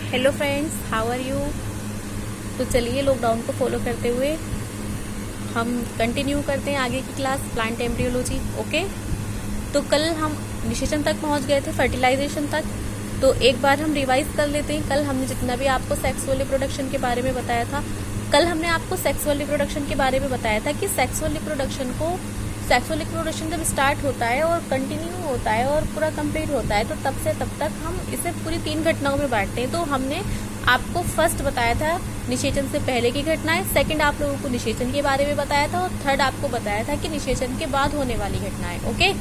Hello friends, how are you. तो चलिए lockdown को फॉलो करते हुए हम कंटिन्यू करते हैं आगे की क्लास प्लांट एम्ब्रियोलॉजी। ओके, तो कल हम निषेचन तक पहुंच गए थे, फर्टिलाइजेशन तक। तो एक बार हम रिवाइज कर लेते हैं। कल हमने जितना भी आपको सेक्सुअल रिप्रोडक्शन के बारे में बताया था, कल हमने आपको सेक्सुअल रिप्रोडक्शन के बारे में बताया था कि सेक्सुअल रिप्रोडक्शन जब स्टार्ट होता है और कंटिन्यू होता है और पूरा कंप्लीट होता है, तो तब से तब तक हम इसे पूरी 3 घटनाओं में बांटते हैं। तो हमने आपको फर्स्ट बताया था निषेचन से पहले की घटनाएं, सेकंड आप लोगों को निषेचन के बारे में बताया था, और थर्ड आपको बताया था कि निषेचन के बाद होने वाली घटनाएं। ओके,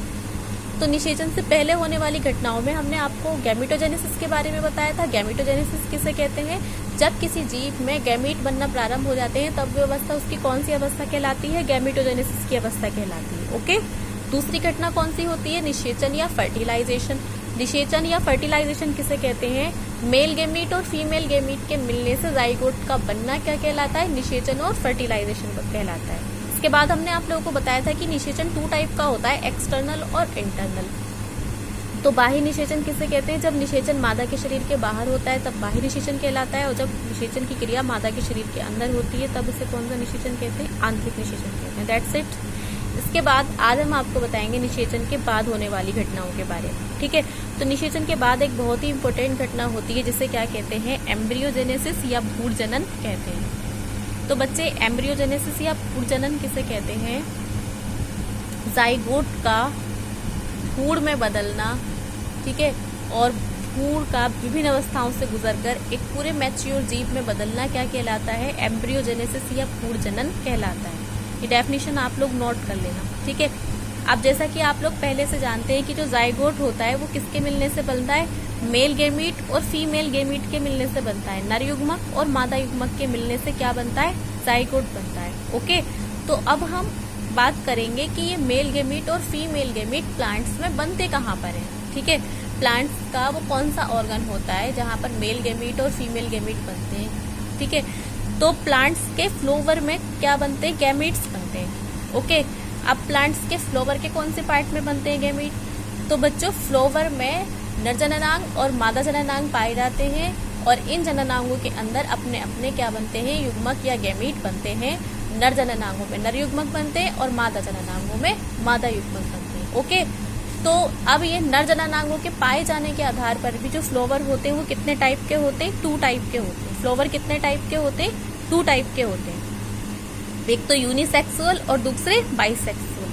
तो निषेचन से पहले होने वाली घटनाओं में हमने आपको गैमेटोजेनेसिस के बारे में बताया था। गैमेटोजेनेसिस किसे कहते हैं? जब किसी जीव में गैमीट बनना प्रारंभ हो जाते हैं, तब वो अवस्था उसकी कौन सी अवस्था कहलाती है? गैमेटोजेनेसिस की अवस्था कहलाती है। ओके, दूसरी घटना कौन सी होती है? निषेचन या फर्टिलाइजेशन। निषेचन या फर्टिलाइजेशन किसे कहते हैं? मेल गैमीट और फीमेल गैमीट के मिलने से जाइगोट का बनना क्या कहलाता है? निषेचन और फर्टिलाइजेशन कहलाता है। इसके बाद हमने आप लोगों को बताया था कि निषेचन 2 टाइप का होता है, एक्सटर्नल और इंटरनल। तो बाह्य निषेचन किसे कहते हैं? जब निषेचन मादा के शरीर के बाहर होता है तब बाह्य निषेचन कहलाता है, और जब निषेचन की क्रिया मादा के शरीर के अंदर होती है तब इसे कौन सा निषेचन कहते हैं? आंतरिक निषेचन कहते हैं। That's it. इसके बाद आज हम आपको बताएंगे निषेचन के बाद होने वाली घटनाओं के बारे में। ठीक है, तो निषेचन के बाद एक बहुत ही इंपॉर्टेंट घटना होती है जिसे क्या कहते हैं? एम्ब्रियोजेनेसिस या भ्रूण जनन कहते हैं। तो बच्चे, एम्ब्रियोजेनेसिस या भ्रूण जनन किसे कहते हैं? जाइगोट का भ्रूण में बदलना, ठीक है, और भ्रूण का विभिन्न अवस्थाओं से गुजरकर एक पूरे मैच्योर जीव में बदलना क्या कहलाता है? एम्ब्रियोजेनेसिस या भ्रूण जनन कहलाता है। ये डेफिनेशन आप लोग नोट कर लेना। ठीक है, अब जैसा कि आप लोग पहले से जानते हैं कि जो जाइगोट होता है वो किसके मिलने से बनता है? मेल गैमीट और फीमेल गैमीट के मिलने से बनता है। नर युग्मक और मादा युग्मक के मिलने से क्या बनता है? जाइगोट बनता है। ओके, तो अब हम बात करेंगे कि ये मेल गैमीट और फीमेल गैमीट प्लांट्स में बनते कहाँ पर हैं। ठीक है, प्लांट्स का वो कौन सा ऑर्गन होता है जहाँ पर मेल गैमीट और फीमेल गैमीट बनते हैं? ठीक है, तो प्लांट्स के फ्लोवर में क्या बनते हैं? गैमीट्स बनते हैं। ओके, अब प्लांट्स के फ्लोवर के कौन से पार्ट में बनते हैं गैमीट? तो बच्चों, फ्लोवर में नर जननांग और मादा जननांग पाए जाते हैं, और इन जननांगों के अंदर अपने अपने क्या बनते हैं? युग्मक या गैमीट बनते हैं। नर जननांगों में नर युग्मक बनते हैं और मादा जननांगों में मादा युग्मक बनते हैं। ओके, तो अब ये नर जननांगों के पाए जाने के आधार पर भी जो फ्लोवर होते हैं वो कितने टाइप के होते हैं? 2 टाइप के होते हैं। फ्लोवर कितने टाइप के होते हैं? 2 टाइप के होते हैं। एक तो यूनिसेक्सुअल और दूसरे बाइसेक्सुअल।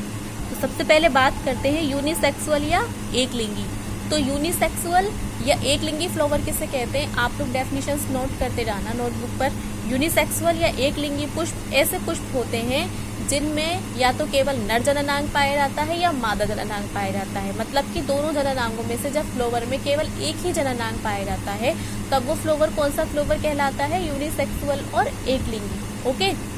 तो सबसे पहले बात करते हैं यूनिसेक्सुअल या एकलिंगी। तो यूनिसेक्सुअल या एकलिंगी फ्लावर किसे कहते हैं? आप लोग डेफिनेशंस नोट करते रहना नोटबुक पर। यूनिसेक्सुअल या एकलिंगी पुष्प ऐसे पुष्प होते हैं जिनमें या तो केवल नर जननांग पाया जाता है या मादा जननांग पाया जाता है। मतलब कि दोनों जननांगों में से जब फ्लावर में केवल एक ही जननांग पाया जाता है तब वो फ्लावर कौन सा फ्लावर कहलाता है? यूनिसेक्सुअल और एकलिंगी। ओके,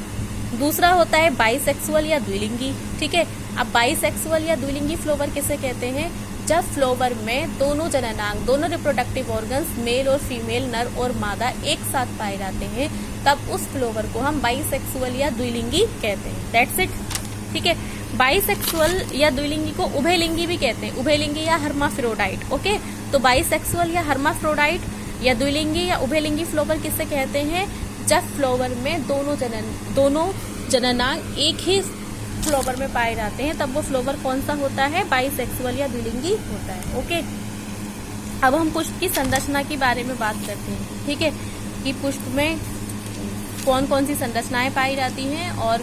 दूसरा होता है बाइसेक्सुअल या द्विलिंगी। ठीक है, अब बाइसेक्सुअल या द्विलिंगी फ्लावर किसे कहते हैं? जब फ्लोवर में दोनों जननांग, दोनों रिप्रोडक्टिव ऑर्गन्स, मेल और फीमेल, नर और मादा एक साथ पाए जाते हैं, तब उस फ्लोवर को हम बाइसेक्सुअल या द्विलिंगी कहते हैं। That's it. ठीक है, बाइसेक्सुअल या द्विलिंगी को उभयलिंगी भी कहते हैं, उभयलिंगी या हर्माफ्रोडाइट। ओके, तो बाइसेक्सुअल या हर्माफ्रोडाइट या द्विलिंगी या उभयलिंगी फ्लोवर किसे कहते हैं? जब फ्लोवर में दोनों जननांग एक ही फ्लोवर में पाए जाते हैं तब वो फ्लोवर कौन सा होता है? बाइसेक्सुअल या द्विलिंगी होता है। ओके, अब हम पुष्प की संरचना के बारे में बात करते हैं। ठीक है, कि पुष्प में कौन कौन सी संरचनाएं पाई जाती हैं और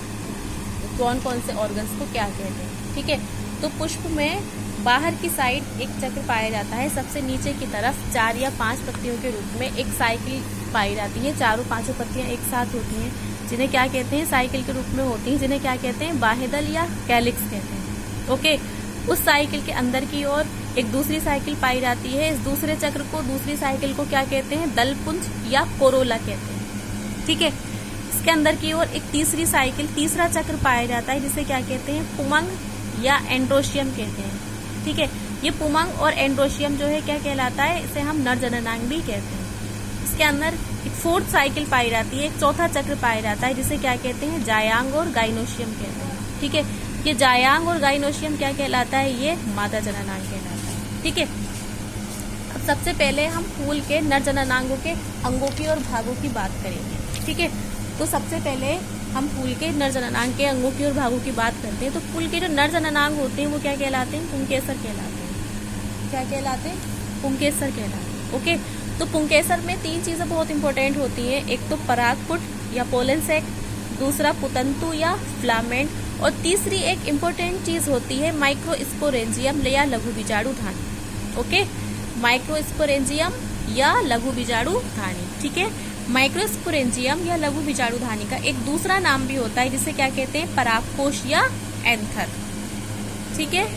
कौन कौन से ऑर्गन्स को क्या कहते हैं। ठीक है, तो पुष्प में बाहर की साइड एक चक्र पाया जाता है। सबसे नीचे की तरफ 4 या 5 पत्तियों के रूप में एक साइकिल पाई जाती है। 4-5 पत्तियां एक साथ होती हैं, जिन्हें क्या कहते हैं? साइकिल के रूप में होती हैं, जिन्हें क्या कहते हैं? बाह्यदल या कैलिक्स कहते हैं। ओके, उस साइकिल के अंदर की ओर एक दूसरी साइकिल पाई जाती है। इस दूसरे चक्र को, दूसरी साइकिल को क्या कहते हैं? दलपुंज या कोरोला कहते हैं। ठीक है, इसके अंदर की ओर एक तीसरी साइकिल, तीसरा चक्र पाया जाता है, जिसे क्या कहते हैं? पुमंग या एंड्रोशियम कहते हैं। ठीक है, ये पुमंग और एंड्रोशियम जो है क्या कहलाता है? इसे हम नर जननांग भी कहते हैं। इसके अंदर एक 4th साइकिल पाई जाती है, एक चौथा चक्र पाया जाता है, जिसे क्या कहते हैं? जायांग और गाइनोशियम कहते हैं। ठीक है, ये जायांग और गाइनोशियम क्या कहलाता है? ये मादा जननांग कहलाता है। ठीक है, अब सबसे पहले हम फूल के नर जननांगों के अंगों की और भागों की बात करेंगे। ठीक है, तो सबसे पहले हम फूल के नर जननांग के अंगों की और भागों की बात करते हैं। तो फूल के जो नर जननांग होते हैं वो क्या कहलाते हैं? पुंकेसर कहलाते हैं। क्या कहलाते हैं? पुंकेसर कहलाते हैं। ओके, तो पुंकेसर में 3 चीजें बहुत इंपॉर्टेंट होती हैं। एक तो परागपुट या पोलन सैक, दूसरा पुतंतु या फिलामेंट, और तीसरी एक इम्पोर्टेंट चीज होती है माइक्रोस्पोरेंजियम या लघु बीजाणुधानी। ओके, माइक्रोस्पोरेंजियम या लघु बीजाणुधानी। ठीक है, माइक्रोस्पोरेंजियम या लघु बीजाणुधानी का एक दूसरा नाम भी होता है जिसे क्या कहते हैं? परागकोश या एंथर। ठीक है,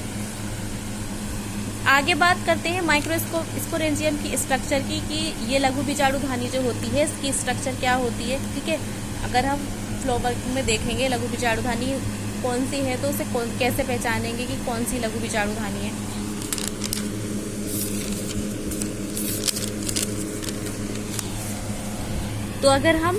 आगे बात करते हैं माइक्रोस्पोरेंजियम की स्ट्रक्चर की कि ये लघु बीजाणुधानी जो होती है इसकी स्ट्रक्चर क्या होती है। ठीक है, अगर हम फ्लावर में देखेंगे लघु बीजाणुधानी कौन सी है तो उसे कैसे पहचानेंगे कि कौन सी लघु बीजाणुधानी है। तो अगर हम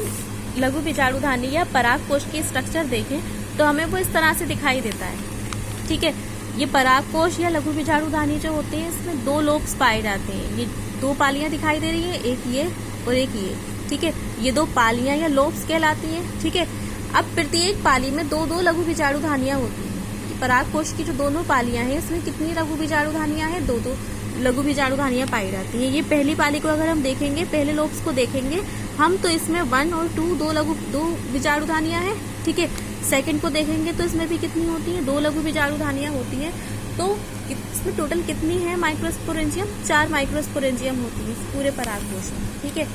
लघु बीजाणुधानी या परागकोश की स्ट्रक्चर देखें तो हमें वो इस तरह से दिखाई देता है। ठीक है, ये परागकोश या लघु बीजाणुधानी जो होते हैं इसमें 2 लोब्स पाए जाते हैं। ये 2 पालियां दिखाई दे रही है, एक ये और एक ये। ठीक है, ये 2 पालियां या लोब्स कहलाती हैं। ठीक है, अब प्रत्येक पाली में 2-2 लघु बीजाणुधानियां होती हैं। परागकोश की जो दोनों पालियां हैं इसमें कितनी लघु बीजाणुधानियां हैं? 2-2 लघु बीजाणुधानियां पाई जाती हैं। ये पहली पाली को अगर हम देखेंगे, पहले लोब्स को देखेंगे हम, तो इसमें 1 और 2 बीजाणुधानियां हैं। ठीक है, सेकंड को देखेंगे तो इसमें भी कितनी होती है? 2 लघु बीजाणुधानियां होती है। तो इसमें टोटल कितनी है माइक्रोस्पोरेंजियम? 4 माइक्रोस्पोरेंजियम होती है पूरे परागकोश में। ठीक है,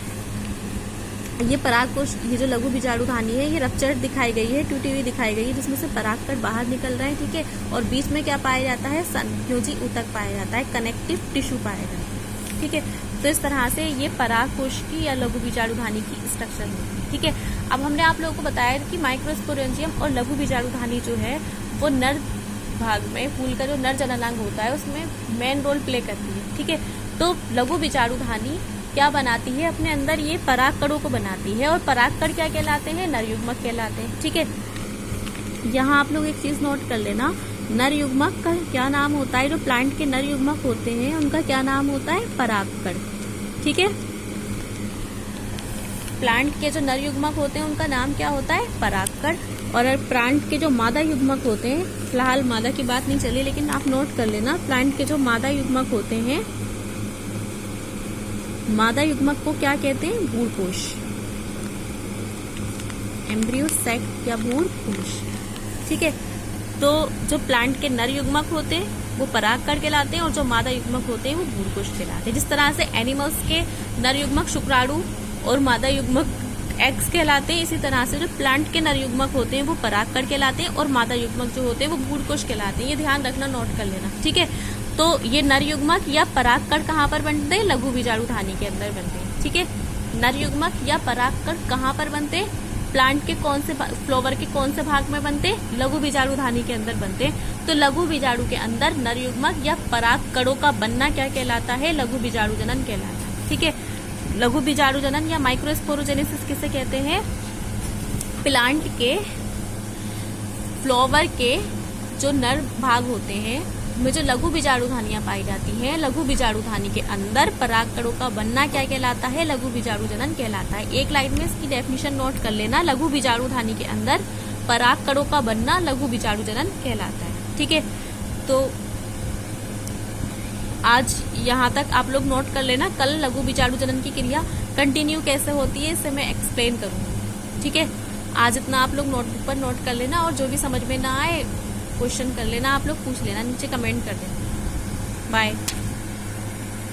ये परागकोश, ये जो लघु बीजाणुधानी है ये रप्चर्ड दिखाई गई है, टूटी हुई दिखाई गई है, जिसमें से परागकण बाहर निकल रहे हैं। ठीक है, और बीच में क्या पाया जाता है? संयोजी ऊतक पाया जाता है, कनेक्टिव टिश्यू पाया जाता है। ठीक है, तो इस तरह से ये परागकोश की या लघु बीजाणुधानी की स्ट्रक्चर होती है। ठीक है, अब हमने आप लोगों को बताया कि माइक्रोस्पोरेंजियम और लघु बीजाणुधानी जो है वो नर भाग में फूल का जो नर जननांग होता है उसमें मेन रोल प्ले करती है। ठीक है, तो लघु बीजाणुधानी क्या बनाती है? अपने अंदर ये परागकणों को बनाती है, और परागकण क्या कहलाते हैं? नर युग्मक कहलाते हैं। ठीक है, यहाँ आप लोग एक चीज नोट कर लेना, नर युग्मक का क्या नाम होता है? जो प्लांट के नर युग्मक होते हैं उनका क्या नाम होता है? परागकण। ठीक है, प्लांट के जो नर युग्मक होते हैं उनका नाम क्या होता है? परागकण। और प्लांट के जो मादा युग्मक होते हैं, फिलहाल मादा की बात नहीं चली लेकिन आप नोट कर लेना, प्लांट के जो मादा युग्मक होते हैं, मादा युग्मक को क्या कहते हैं? भ्रूणकोश, एम्ब्रियो सैक या भ्रूणकोश। ठीक है, तो जो प्लांट के नर युग्मक होते हैं वो परागकण कहलाते हैं और जो मादा युग्मक होते हैं वो भ्रूणकोश कहलाते हैं। जिस तरह से एनिमल्स के नर युग्मक शुक्राणु और मादा युग्मक एग्स कहलाते हैं, इसी तरह से जो प्लांट के नर युग्मक होते हैं वो परागकण कहलाते हैं और मादा युग्मक जो होते हैं वो भ्रूणकोश कहलाते हैं। ये ध्यान रखना, नोट कर लेना। ठीक है, तो ये नर युग्मक या परागकण कहाँ पर बनते हैं? लघु बीजाणुधानी के अंदर बनते हैं। ठीक है, नर युग्मक या परागकण कहाँ पर बनते हैं? प्लांट के कौन से फ्लावर के कौन से भाग में बनते हैं? लघु बीजाणुधानी के अंदर बनते हैं। तो लघु बीजाणु के अंदर नर युग्मक या परागकणों का बनना क्या कहलाता है? लघु बीजाणुजनन कहलाता है। ठीक है, लघु बीजाणुजनन या माइक्रोस्पोरोजेनेसिस किसे कहते हैं? प्लांट के फ्लावर के जो नर भाग होते हैं में जो लघु बीजाणुधानियां पाई जाती हैं, लघु बीजाणुधानी के अंदर परागकणों का बनना क्या कहलाता है? लघु बीजाणुजनन कहलाता है। एक लाइन में इसकी डेफिनेशन नोट कर लेना, लघु बीजाणुधानी के अंदर परागकणों का बनना लघु बीजाणुजनन कहलाता है। ठीक है, तो आज यहाँ तक आप लोग नोट कर लेना। कल लघु बीजाणुजनन की क्रिया कंटिन्यू कैसे होती है इसे मैं एक्सप्लेन करूंगी। ठीक है, आज इतना आप लोग नोटबुक पर नोट कर लेना, और जो भी समझ में ना आए क्वेश्चन कर लेना, आप लोग पूछ लेना, नीचे कमेंट कर देना। बाय।